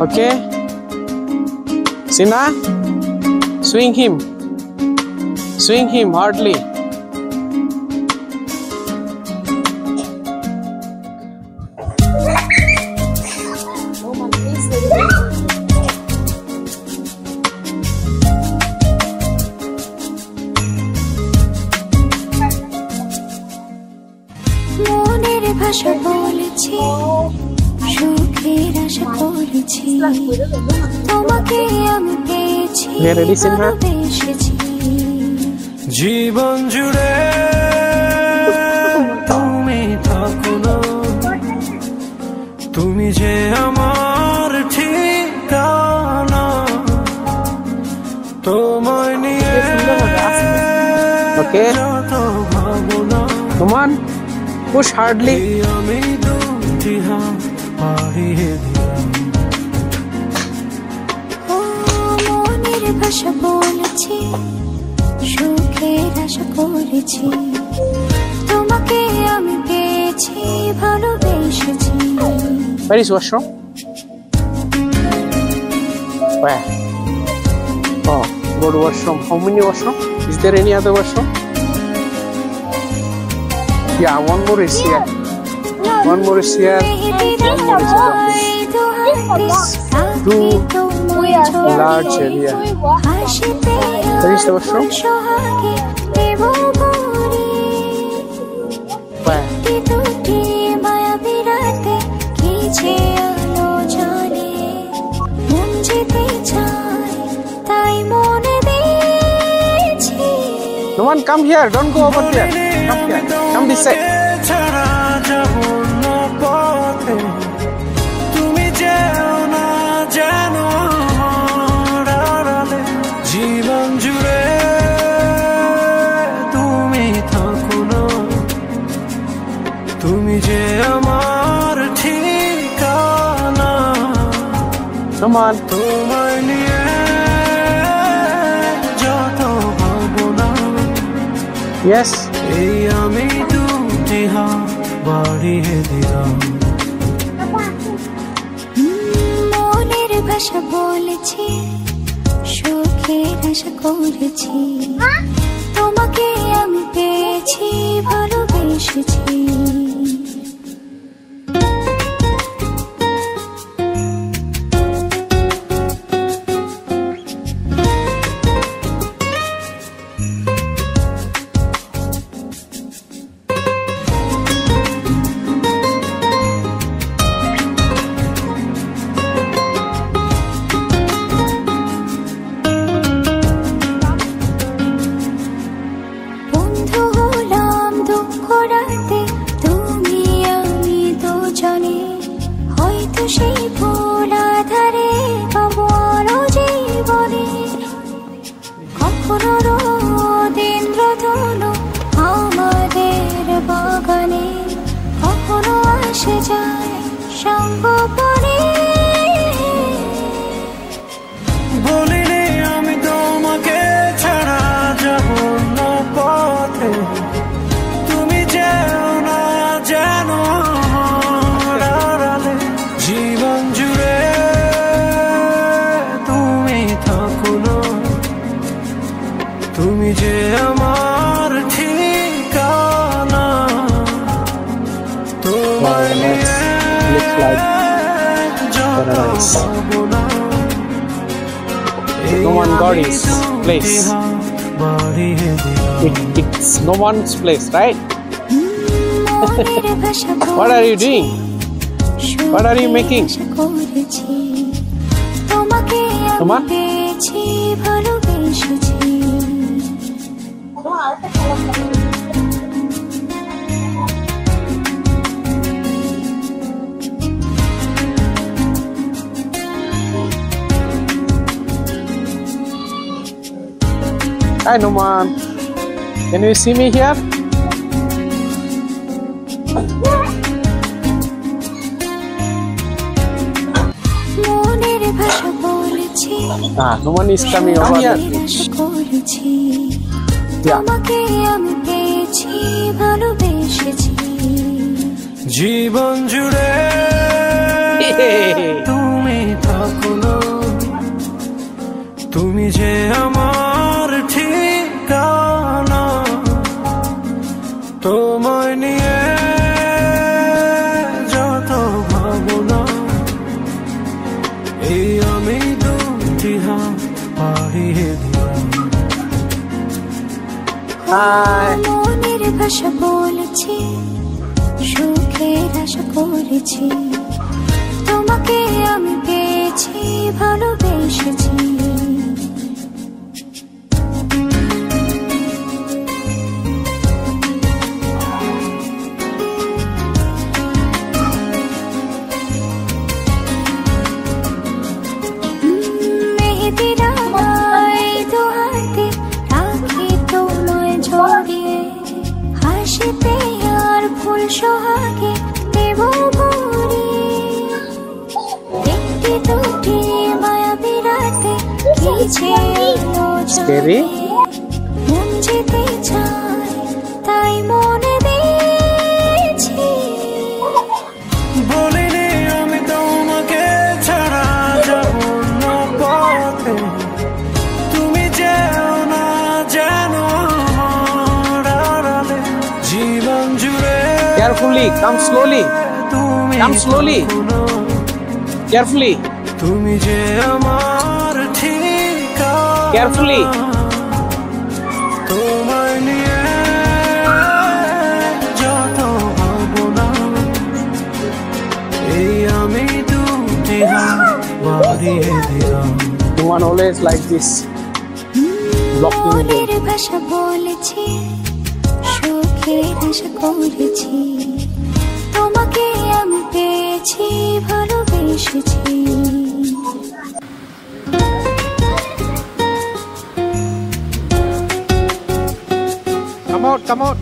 Okay. Sina, swing him. Swing him hardly. ভাষা বলেছি সুখের আশা করেছি তোমাকে আমি পেয়েছি ভালোবেসেছি জীবন জুড়ে তুমি থাকো না তুমি যে আমার ঠিকানা তোমায় নিয়ে Okay. Come on. Push hardly. মনের ভাষা বলেছি সুখের আশা করেছি তোমাকে আমি পেয়েছি ভালোবেসেছি Where is washroom? Where? Oh, go to washroom. How many washroom? Is there any other washroom? Yeah, one more is here. One more is here. One more is here. Two large area. Where is the washroom? Where? No one, come here. Don't go over there. Come here. Come this side. জীবন জুড়ে তুমি থাকো না তুমি যে আমার ঠিকানা Come on. তোমায় নিয়ে যত ভাবনা Yes. এই আমি দুটি হাত বাড়িয়ে দিলাম মনের ভাষা বলেছি সুখের আশা করেছি তোমাকে আমি পেয়েছি ভালোবেসেছি সেই ফুলাধারে কবল জীবনে কখনো রোদেন্দ্রধনু আমাদের বাগানে কখনো আসে যায় সঙ্গপনে বলিনি আমি তোমাকে ছাড়া যাব না পথে তুমি যেও না যেন জীবন জুড়ে তুমি থাকো না তুমি যে আমার ঠিকানা তোমায় নিয়ে যত ভাবনা No one got his place. It's no one's place, right? What are you doing? What are you making? Come on. Hi, Numan. Can you see me here? Ah, Numan is coming over here. Yeah. জীবন জুড়ে তুমি থাকো এই আমি দুটি হাত বাড়িয়ে দিলাম। Hi. মনের ভাষা বলেছি, সুখের আশা করেছি, তোমাকে আমি পেয়েছি, ভালোবেসেছি। হাসিতে আর ফুল সোহাগে দেব ভরিয়ে, একটি দুটি মায়াবী রাতে গেছে Scary? মন যেতে চায় তাই মনে দিয়েছি। বলিনি আমি তোমাকে ছাড়া যাব না পথে, তুমি যেও না যেন আমার আড়ালে। জীবন জুড়ে Carefully, come slowly. তুমি Come slowly. Carefully. তুমি যে আমার ঠিকানা, Carefully. তোমায় নিয়ে যত ভাবনা, এই আমি দুটি হাত বাড়িয়ে দিলাম। One always like this. Blocking the মনের ভাষা বলেছি, সুখের আশা করেছি, তোমাকে আমি পেয়েছি, ভালোবেসেছি। Come out, come out.